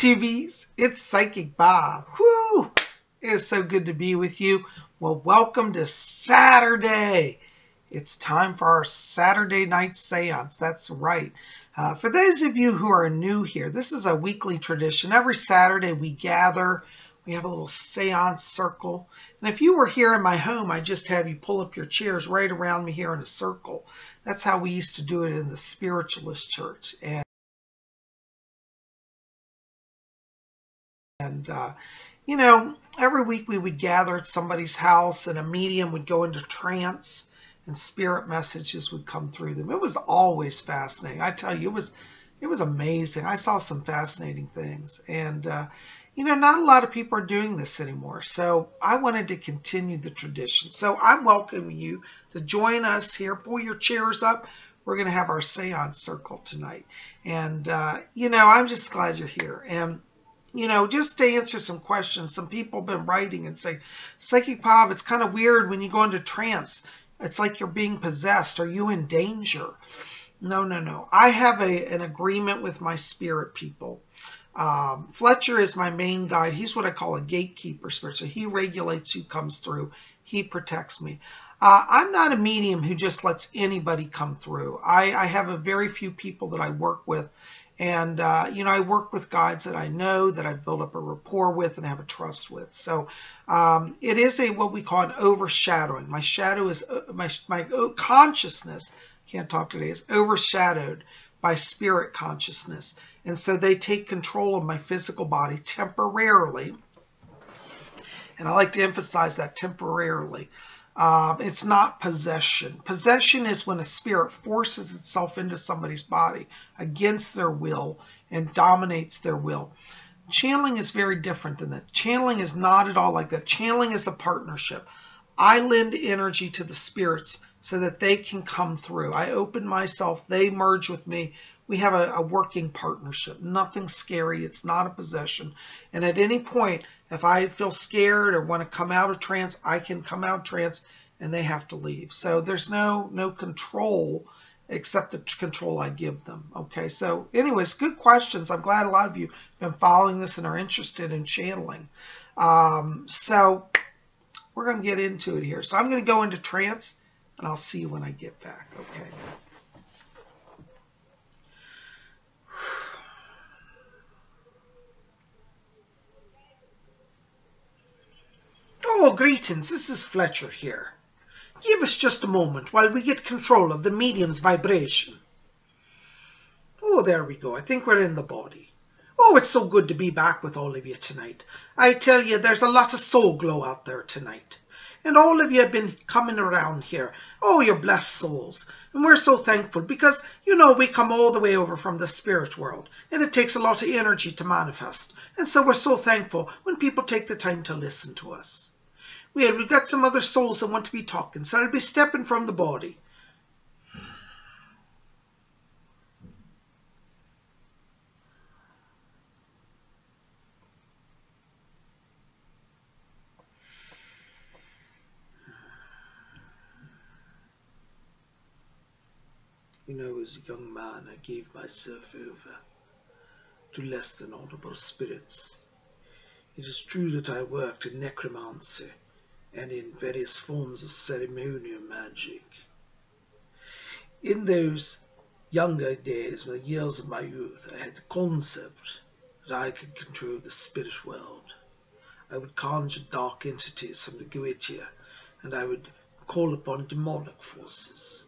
Tubies, it's Psychic Bob. Whoo! It is so good to be with you. Well, welcome to Saturday. It's time for our Saturday night seance. That's right. For those of you who are new here, this is a weekly tradition. Every Saturday we gather. We have a little seance circle. And if you were here in my home, I just have you pull up your chairs right around me here in a circle. That's how we used to do it in the spiritualist church. And you know, every week we would gather at somebody's house and a medium would go into trance and spirit messages would come through them. It was always fascinating. I tell you, it was amazing. I saw some fascinating things. And, you know, not a lot of people are doing this anymore. So I wanted to continue the tradition. So I'm welcoming you to join us here. Pull your chairs up. We're going to have our seance circle tonight. And, you know, I'm just glad you're here. And, you know, just to answer some questions, some people have been writing and saying, Psychic Bob, it's kind of weird when you go into trance. It's like you're being possessed. Are you in danger? No. I have an agreement with my spirit people. Fletcher is my main guide. He's what I call a gatekeeper spirit. So he regulates who comes through. He protects me. I'm not a medium who just lets anybody come through. I have a very few people that I work with. And, you know, I work with guides that I know, that I've built up a rapport with and have a trust with. So it is what we call an overshadowing. My shadow is, my consciousness, can't talk today, is overshadowed by spirit consciousness. And so they take control of my physical body temporarily. And I like to emphasize that temporarily. It's not possession. Possession is when a spirit forces itself into somebody's body against their will and dominates their will. Channeling is very different than that. Channeling is not at all like that. Channeling is a partnership. I lend energy to the spirits so that they can come through. I open myself. They merge with me. We have a working partnership. Nothing scary. It's not a possession. And at any point, if I feel scared or want to come out of trance, I can come out of trance and they have to leave. So there's no control except the control I give them. Okay, so anyways, good questions. I'm glad a lot of you have been following this and are interested in channeling. So we're going to get into it here. So I'm going to go into trance and I'll see you when I get back. Okay. Oh, greetings. This is Fletcher here. Give us just a moment while we get control of the medium's vibration. Oh, there we go. I think we're in the body. Oh, it's so good to be back with all of you tonight. I tell you, there's a lot of soul glow out there tonight. And all of you have been coming around here. Oh, you're blessed souls. And we're so thankful because, you know, we come all the way over from the spirit world. And it takes a lot of energy to manifest. And so we're so thankful when people take the time to listen to us. Well, we've got some other souls that want to be talking, so I'll be stepping from the body. You know, as a young man, I gave myself over to less than audible spirits. It is true that I worked in necromancy and in various forms of ceremonial magic. In those younger days, the years of my youth, I had the concept that I could control the spirit world. I would conjure dark entities from the Goetia, and I would call upon demonic forces.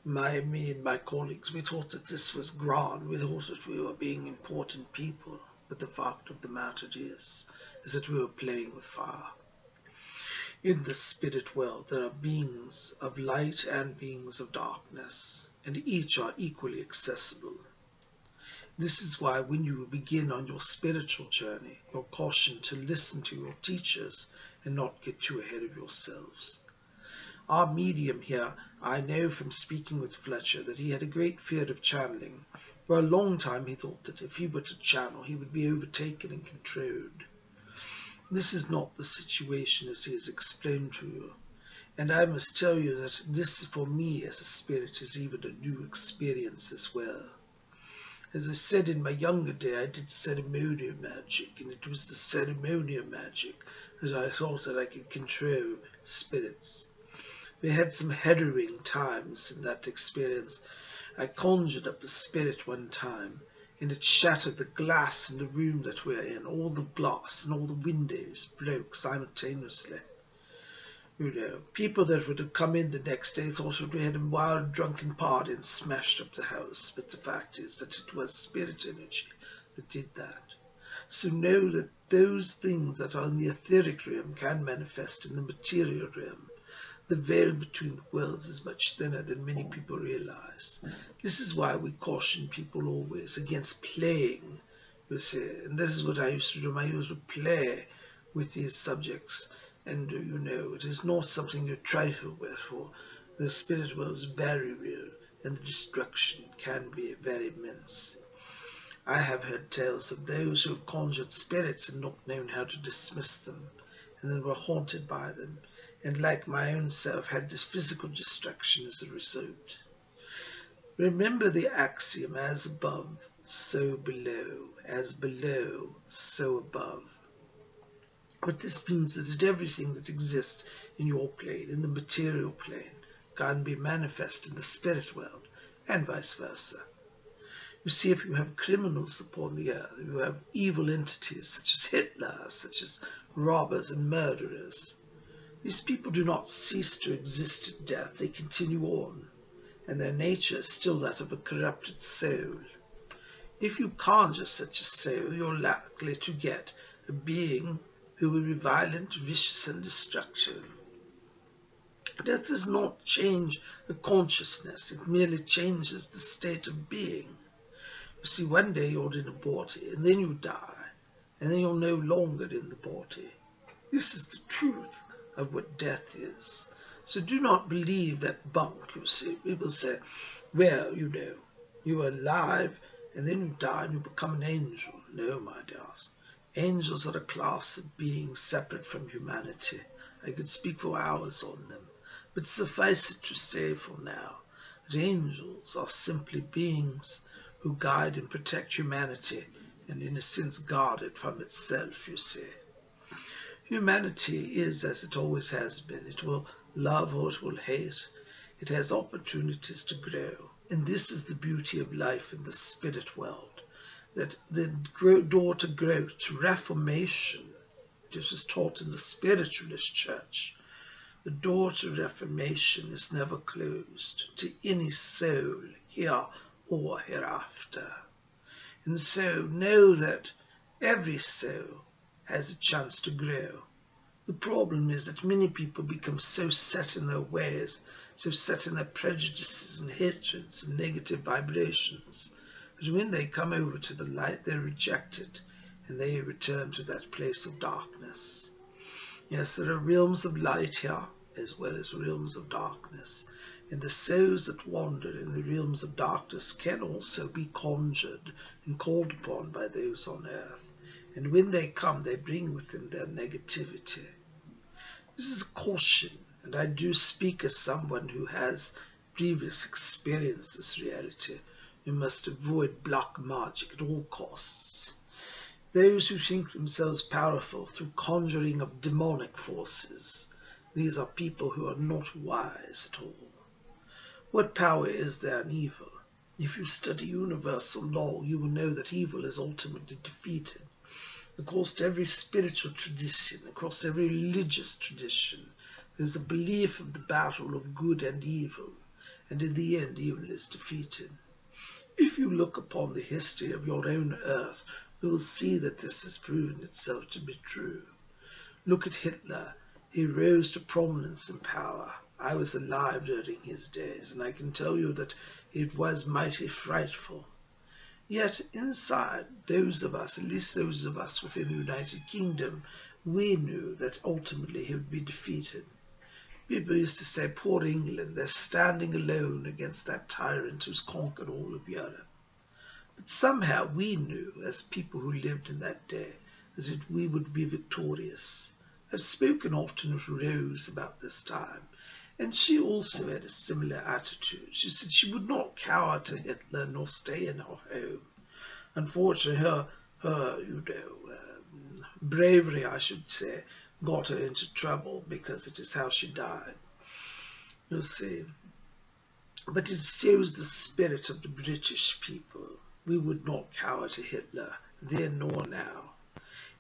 Me and my colleagues, we thought that this was grand. We thought that we were being important people. But the fact of the matter is that we were playing with fire. In the spirit world, there are beings of light and beings of darkness, and each are equally accessible. This is why when you begin on your spiritual journey, you're cautioned to listen to your teachers and not get too ahead of yourselves. Our medium here, I know from speaking with Fletcher that he had a great fear of channeling. For a long time he thought that if he were to channel, he would be overtaken and controlled. This is not the situation as he has explained to you. And I must tell you that this, for me as a spirit, is even a new experience as well. As I said in my younger day, I did ceremonial magic, and it was the ceremonial magic that I thought that I could control spirits. We had some harrowing times in that experience. I conjured up a spirit one time, and it shattered the glass in the room that we're in. All the glass and all the windows broke simultaneously. You know, people that would have come in the next day thought that we had a wild drunken party and smashed up the house, but the fact is that it was spirit energy that did that. So know that those things that are in the etheric realm can manifest in the material realm. The veil between the worlds is much thinner than many people realize. This is why we caution people always against playing, you see. And this is what I used to do. I used to play with these subjects. And, you know, it is not something you trifle with, for the spirit world is very real, and the destruction can be very immense. I have heard tales of those who have conjured spirits and not known how to dismiss them, and then were haunted by them, and like my own self had this physical destruction as a result. Remember the axiom, as above, so below, as below, so above. What this means is that everything that exists in your plane, in the material plane, can be manifest in the spirit world, and vice versa. You see, if you have criminals upon the earth, if you have evil entities such as Hitler, such as robbers and murderers, these people do not cease to exist at death. They continue on, and their nature is still that of a corrupted soul. If you conjure such a soul, you're likely to get a being who will be violent, vicious, and destructive. That does not change the consciousness. It merely changes the state of being. You see, one day you're in a body, and then you die, and then you're no longer in the body. This is the truth of what death is. So do not believe that bunk, you see. People say, well, you know, you are alive, and then you die, and you become an angel. No, my dears. Angels are a class of beings separate from humanity. I could speak for hours on them, but suffice it to say for now that angels are simply beings who guide and protect humanity, and in a sense guard it from itself, you see. Humanity is as it always has been. It will love or it will hate. It has opportunities to grow, and this is the beauty of life in the spirit world. That the door to growth, to reformation, this is taught in the spiritualist church. The door to reformation is never closed to any soul, here or hereafter. And so know that every soul has a chance to grow. The problem is that many people become so set in their ways, so set in their prejudices and hatreds and negative vibrations, but when they come over to the light, they're rejected, and they return to that place of darkness. Yes, there are realms of light here, as well as realms of darkness, and the souls that wander in the realms of darkness can also be conjured and called upon by those on earth, and when they come, they bring with them their negativity. This is a caution, and I do speak as someone who has previous experienced this reality. You must avoid black magic at all costs. Those who think themselves powerful through conjuring of demonic forces, these are people who are not wise at all. What power is there in evil? If you study universal law, you will know that evil is ultimately defeated. Across every spiritual tradition, across every religious tradition, there is a belief of the battle of good and evil, and in the end evil is defeated. If you look upon the history of your own earth, you will see that this has proven itself to be true. Look at Hitler. He rose to prominence and power. I was alive during his days, and I can tell you that it was mighty frightful. Yet inside, those of us, at least those of us within the United Kingdom, we knew that ultimately he would be defeated. People used to say, poor England, they're standing alone against that tyrant who's conquered all of Europe. But somehow we knew, as people who lived in that day, that we would be victorious. I've spoken often with Rose about this time, and she also had a similar attitude. She said she would not cower to Hitler nor stay in her home. Unfortunately, her bravery, I should say, got her into trouble because it is how she died. You see. But it shows the spirit of the British people. We would not cower to Hitler, then nor now.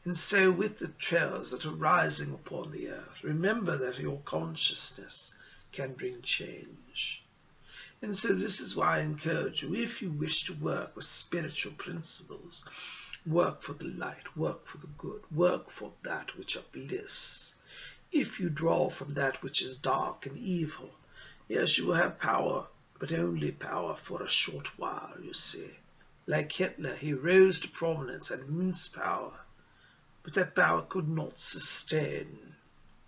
And so with the trails that are rising upon the earth, remember that your consciousness can bring change. And so this is why I encourage you, if you wish to work with spiritual principles, work for the light, work for the good, work for that which uplifts. If you draw from that which is dark and evil, yes, you will have power, but only power for a short while, you see. Like Hitler, he rose to prominence and immense power, but that power could not sustain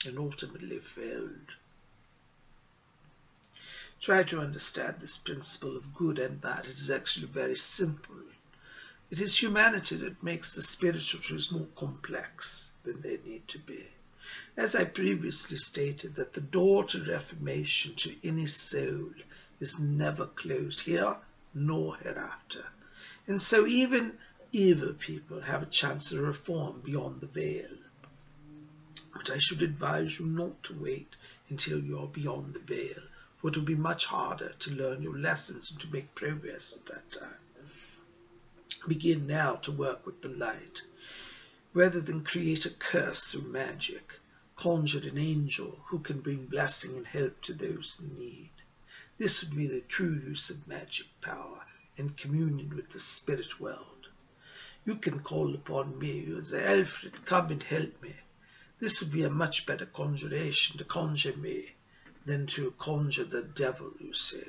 and ultimately failed. Try to understand this principle of good and bad. It is actually very simple. It is humanity that makes the spiritual truths more complex than they need to be. As I previously stated, that the door to reformation to any soul is never closed here nor hereafter. And so even evil people have a chance to reform beyond the veil. But I should advise you not to wait until you are beyond the veil, for it will be much harder to learn your lessons and to make progress at that time. Begin now to work with the light. Rather than create a curse through magic, conjure an angel who can bring blessing and help to those in need. This would be the true use of magic power and communion with the spirit world. You can call upon me and say, Alfred, come and help me. This would be a much better conjuration to conjure me than to conjure the devil, you see.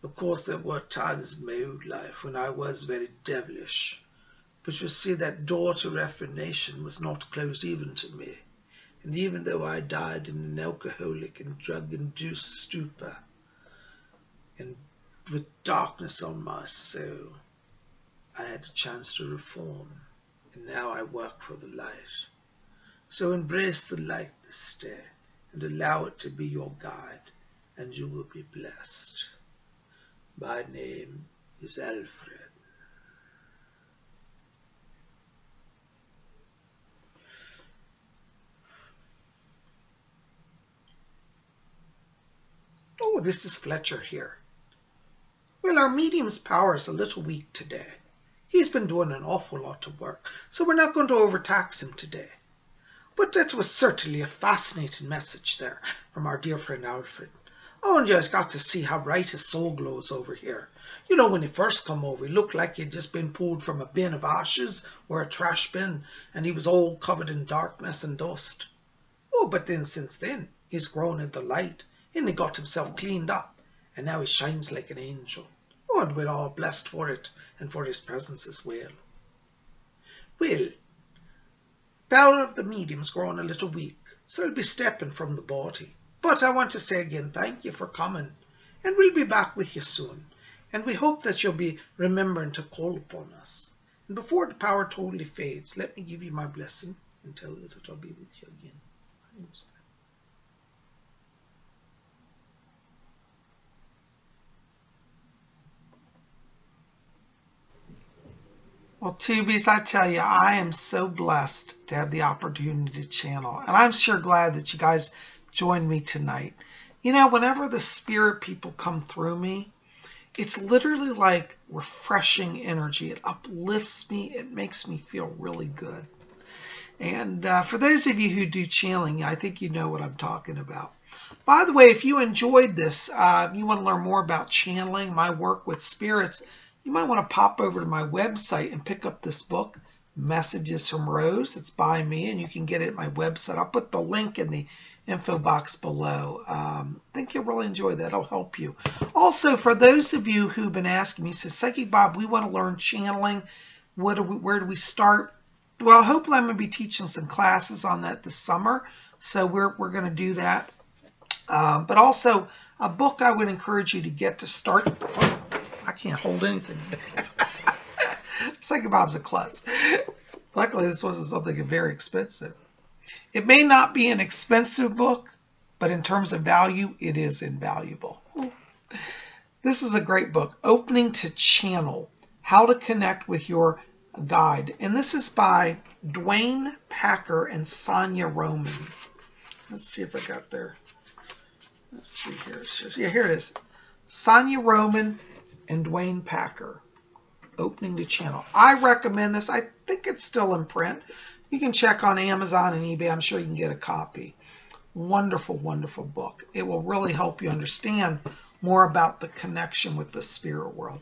Of course, there were times in my old life when I was very devilish. But you see, that door to reformation was not closed even to me. And even though I died in an alcoholic and drug-induced stupor, and with darkness on my soul, I had a chance to reform, and now I work for the light. So embrace the light this day, and allow it to be your guide, and you will be blessed. My name is Alfred. Oh, this is Fletcher here. Well, our medium's power is a little weak today. He's been doing an awful lot of work, so we're not going to overtax him today. But that was certainly a fascinating message there from our dear friend Alfred. Oh, and you guys got to see how bright his soul glows over here. You know, when he first come over, he looked like he'd just been pulled from a bin of ashes or a trash bin, and he was all covered in darkness and dust. Oh, but then since then, he's grown in the light, and he got himself cleaned up, and now he shines like an angel. Oh, and we're all blessed for it, and for his presence as well. Well, power of the medium's growing a little weak, so he'll be stepping from the body. But I want to say again, thank you for coming, and we'll be back with you soon. And we hope that you'll be remembering to call upon us. And before the power totally fades, let me give you my blessing and tell you that I'll be with you again. My name's Fletcher. Well, Tubies, I tell you, I am so blessed to have the opportunity to channel. And I'm sure glad that you guys joined me tonight. You know, whenever the spirit people come through me, it's literally like refreshing energy. It uplifts me. It makes me feel really good. And for those of you who do channeling, I think you know what I'm talking about. By the way, if you enjoyed this, you want to learn more about channeling, my work with spirits, you might want to pop over to my website and pick up this book, Messages from Rose. It's by me, and you can get it at my website. I'll put the link in the info box below. I think you'll really enjoy that. It'll help you. Also, for those of you who've been asking me, says, Psychic Bob, we want to learn channeling. Where do we start? Well, hopefully I'm going to be teaching some classes on that this summer. So we're going to do that. But also, a book I would encourage you to get to start. Oh, I can't hold anything. Psychic Bob's a klutz. Luckily, this wasn't something very expensive. It may not be an expensive book, but in terms of value, it is invaluable. This is a great book, Opening to Channel, How to Connect with Your Guide. And this is by Dwayne Packer and Sonia Roman. Let's see if I got there. Let's see here. Yeah, here it is. Sonia Roman and Dwayne Packer. Opening the Channel. I recommend this. I think it's still in print. You can check on Amazon and eBay. I'm sure you can get a copy. Wonderful, wonderful book. It will really help you understand more about the connection with the spirit world.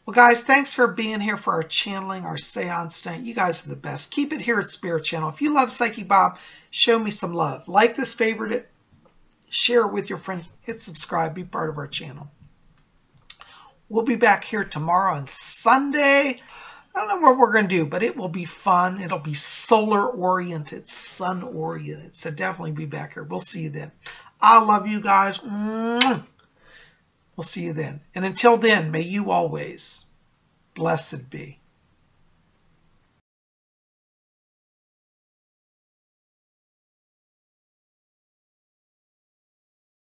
Well, guys, thanks for being here for our channeling, our seance tonight. You guys are the best. Keep it here at Spirit Channel. If you love Psychic Bob, show me some love. Like this, favorite it, share it with your friends, hit subscribe, be part of our channel. We'll be back here tomorrow on Sunday. I don't know what we're going to do, but it will be fun. It'll be solar-oriented, sun-oriented. So definitely be back here. We'll see you then. I love you guys. We'll see you then. And until then, may you always blessed be.